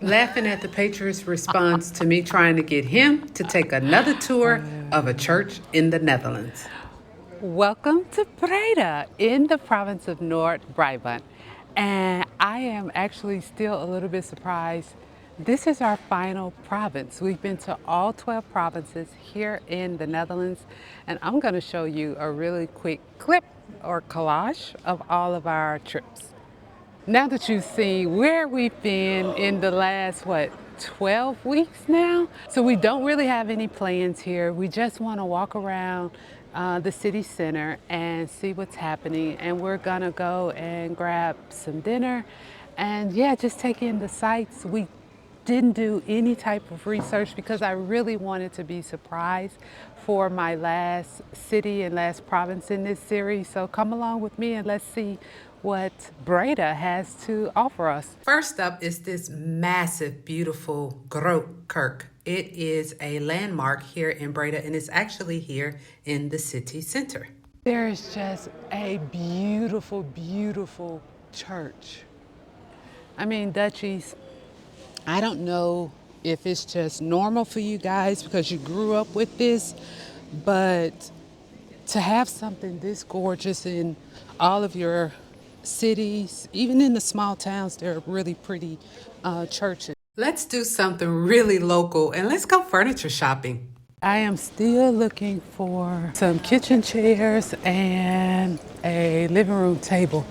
laughing at the Patriots' response to me trying to get him to take another tour of a church in the Netherlands. Welcome to Breda in the province of North Brabant. And I am actually still a little bit surprised. This is our final province. We've been to all 12 provinces here in the Netherlands, and I'm going to show you a really quick clip or collage of all of our trips. Now that you've seen where we've been in the last, 12 weeks now? So we don't really have any plans here. We just want to walk around the city center and see what's happening. And we're gonna go and grab some dinner and just take in the sights. We didn't do any type of research because I really wanted to be surprised for my last city and last province in this series. So come along with me and let's see what Breda has to offer us. First up is this massive, beautiful Grote Kerk. It is a landmark here in Breda, and it's actually here in the city center. There is just a beautiful, beautiful church. I mean, Dutchies, I don't know if it's just normal for you guys because you grew up with this, but to have something this gorgeous in all of your cities, even in the small towns, they're really pretty churches. Let's do something really local and let's go furniture shopping. I am still looking for some kitchen chairs and a living room table.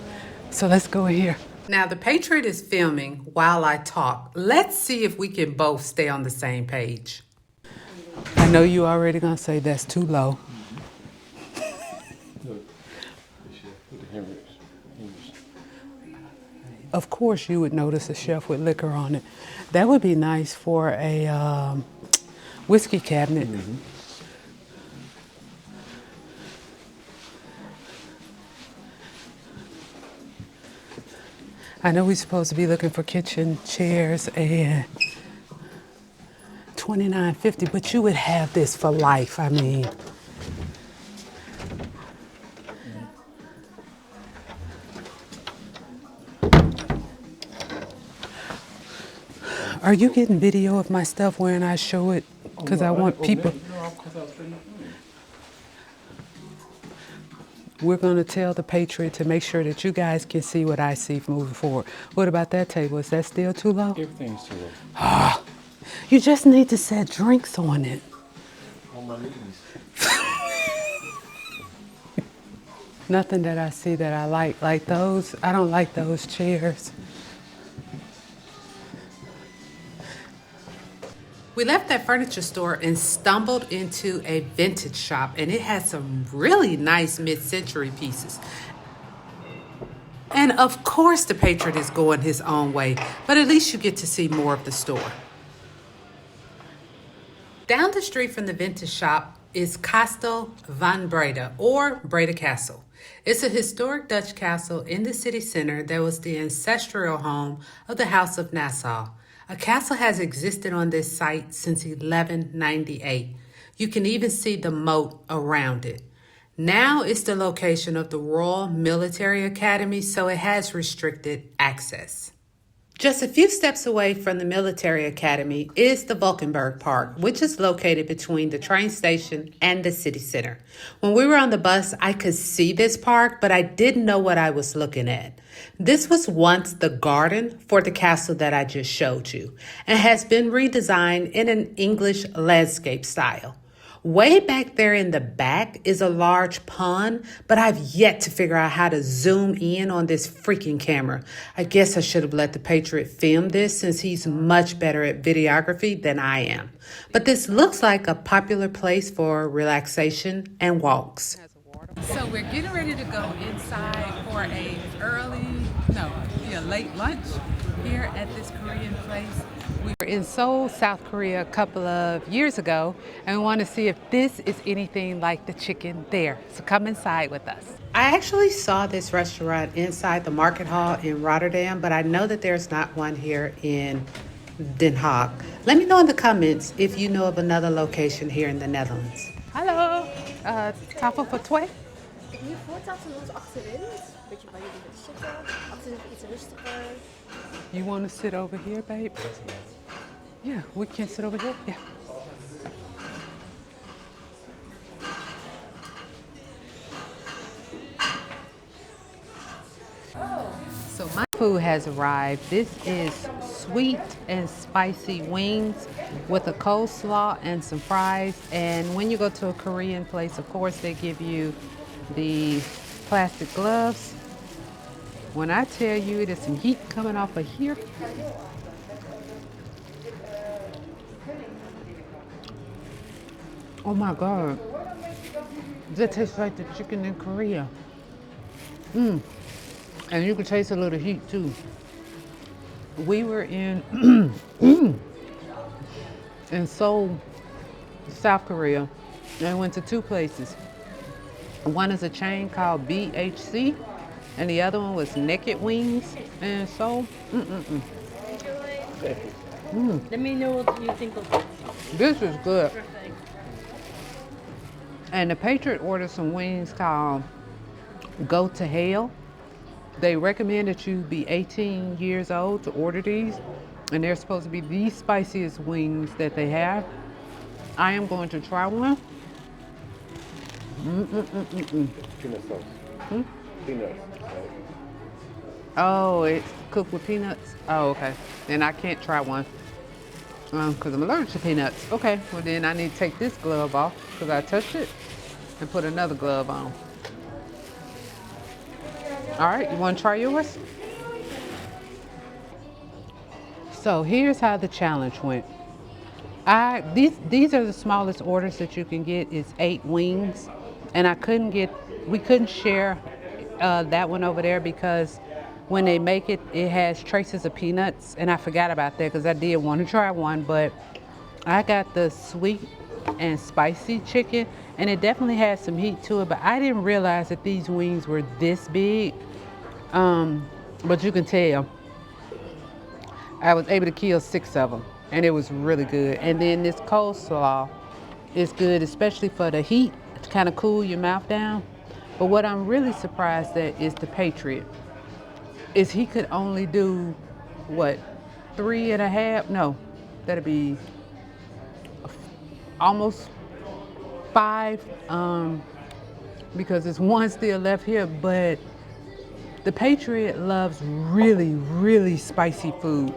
So let's go in here. Now the Patriot is filming while I talk. Let's see if we can both stay on the same page. I know you already gonna say that's too low. Of course you would notice a shelf with liquor on it. That would be nice for a whiskey cabinet. Mm-hmm. I know we're supposed to be looking for kitchen chairs and $29.50, but you would have this for life. I mean, are you getting video of my stuff when I show it? Because I want people. We're going to tell the Patriot to make sure that you guys can see what I see moving forward. What about that table? Is that still too low? Everything's too low. Ah, you just need to set drinks on it. On my knees. Nothing that I see that I like those. I don't like those chairs. We left that furniture store and stumbled into a vintage shop, and it had some really nice mid-century pieces. And of course the Patriot is going his own way, but at least you get to see more of the store. Down the street from the vintage shop is Kasteel van Breda, or Breda Castle. It's a historic Dutch castle in the city center that was the ancestral home of the House of Nassau. A castle has existed on this site since 1198. You can even see the moat around it. Now it's the location of the Royal Military Academy, so it has restricted access. Just a few steps away from the Military Academy is the Valkenberg Park, which is located between the train station and the city center. When we were on the bus, I could see this park, but I didn't know what I was looking at. This was once the garden for the castle that I just showed you and has been redesigned in an English landscape style. Way back there in the back is a large pond, but I've yet to figure out how to zoom in on this freaking camera. I guess I should have let the Patriot film this since he's much better at videography than I am. But this looks like a popular place for relaxation and walks. So we're getting ready to go inside for a late lunch here at this Korean place. We were in Seoul, South Korea a couple of years ago, and we want to see if this is anything like the chicken there. So come inside with us. I actually saw this restaurant inside the market hall in Rotterdam, but I know that there's not one here in Den Haag. Let me know in the comments if you know of another location here in the Netherlands. Hallo, tafel voor twee? Nu voortafel ons achterin. Een beetje waar jullie willen zitten. Achterin iets rustiger. You want to sit over here, babe? Yeah, we can sit over here. Yeah. So my food has arrived. This is sweet and spicy wings with a coleslaw and some fries. And when you go to a Korean place, of course, they give you the plastic gloves. When I tell you there's some heat coming off of here, oh my God, that tastes like the chicken in Korea. And you can taste a little heat too. We were in in Seoul, South Korea, and went to two places. One is a chain called BHC, and the other one was Naked Wings in Seoul. Let me know what you think of it. This is good. Perfect. And the Patriot ordered some wings called Go to Hell. They recommend that you be 18 years old to order these, and they're supposed to be the spiciest wings that they have. I am going to try one. Peanut sauce. Peanuts. Right? Oh, it's cooked with peanuts? Oh, okay. Then I can't try one because I'm allergic to peanuts. Okay, well then I need to take this glove off because I touched it and put another glove on. All right, you want to try yours? So here's how the challenge went. These are the smallest orders that you can get. It's 8 wings, and we couldn't share that one over there because when they make it, it has traces of peanuts, and I forgot about that because I did want to try one, but I got the sweet and spicy chicken, and it definitely has some heat to it, but I didn't realize that these wings were this big. But you can tell I was able to kill 6 of them, and it was really good. And then this coleslaw is good, especially for the heat, to kind of cool your mouth down. But what I'm really surprised at is the Patriot. Is he could only do, what, 3.5? No, that'd be almost 5, because there's one still left here, but the Patriot loves really, really spicy food.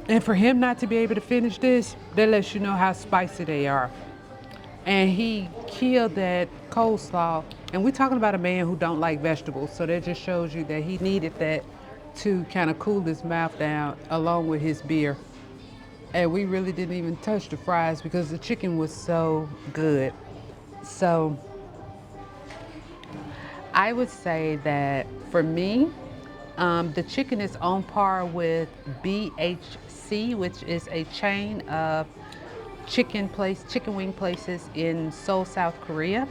And for him not to be able to finish this, that lets you know how spicy they are. And he killed that coleslaw. And we're talking about a man who don't like vegetables, so that just shows you that he needed that to kind of cool his mouth down along with his beer. And we really didn't even touch the fries because the chicken was so good. So I would say that for me, the chicken is on par with BHC, which is a chain of chicken wing places in Seoul, South Korea.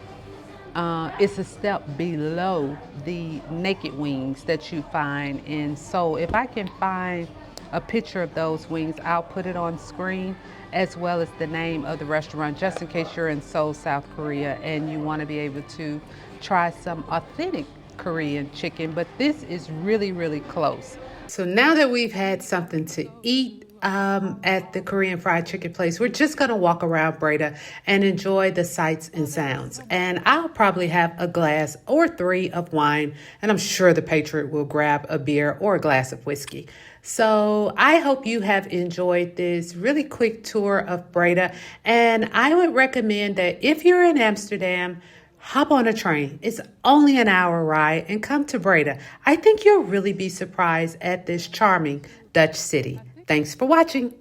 It's a step below the Naked Wings that you find in Seoul. If I can find a picture of those wings, I'll put it on screen, as well as the name of the restaurant, just in case you're in Seoul, South Korea, and you want to be able to try some authentic Korean chicken. But this is really, really close. So now that we've had something to eat at the Korean fried chicken place, we're just going to walk around Breda and enjoy the sights and sounds. And I'll probably have a glass or 3 of wine, and I'm sure the Patriot will grab a beer or a glass of whiskey. So I hope you have enjoyed this really quick tour of Breda. And I would recommend that if you're in Amsterdam, hop on a train. It's only an hour ride and come to Breda. I think you'll really be surprised at this charming Dutch city. Thanks for watching.